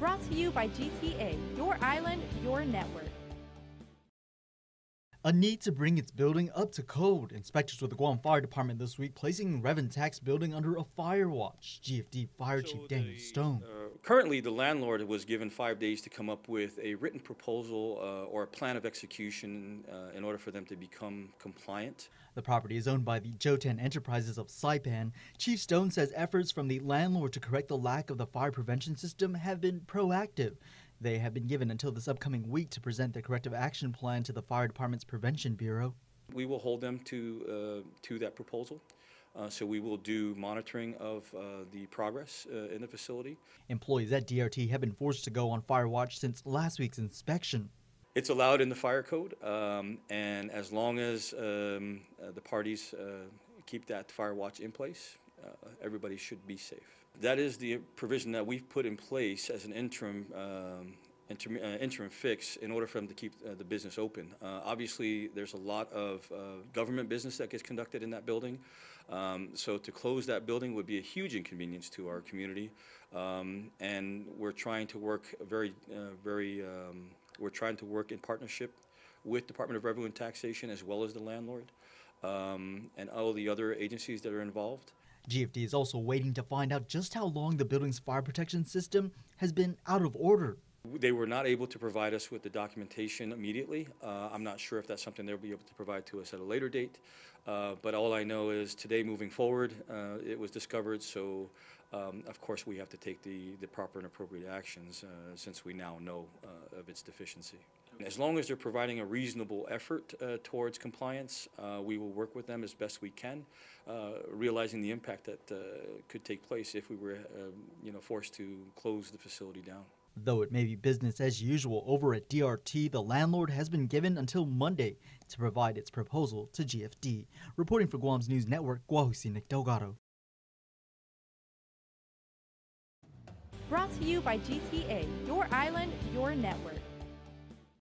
Brought to you by GTA, your island, your network. A need to bring its building up to code. Inspectors with the Guam Fire Department this week placing Rev Tax building under a fire watch. GFD Fire Chief Daniel Stone. Currently, the landlord was given 5 days to come up with a written proposal or a plan of execution in order for them to become compliant. The property is owned by the Jotan Enterprises of Saipan. Chief Stone says efforts from the landlord to correct the lack of the fire prevention system have been proactive. They have been given until this upcoming week to present their corrective action plan to the Fire Department's Prevention Bureau. We will hold them to that proposal. So we will do monitoring of the progress in the facility. Employees at DRT have been forced to go on fire watch since last week's inspection. It's allowed in the fire code, and as long as the parties keep that fire watch in place, everybody should be safe. That is the provision that we've put in place as an interim fix in order for them to keep the business open. Obviously, there's a lot of government business that gets conducted in that building, so to close that building would be a huge inconvenience to our community, and we're trying to work we're trying to work in partnership with Department of Revenue Taxation as well as the landlord and all the other agencies that are involved. GFD is also waiting to find out just how long the building's fire protection system has been out of order. They were not able to provide us with the documentation immediately. I'm not sure if that's something they'll be able to provide to us at a later date. But all I know is today moving forward, it was discovered. So, of course, we have to take the proper and appropriate actions since we now know of its deficiency. As long as they're providing a reasonable effort towards compliance, we will work with them as best we can, realizing the impact that could take place if we were forced to close the facility down. Though it may be business as usual over at DRT, the landlord has been given until Monday to provide its proposal to GFD. Reporting for Guam's News Network, Guahusi Nick Delgado. Brought to you by GTA, your island, your network.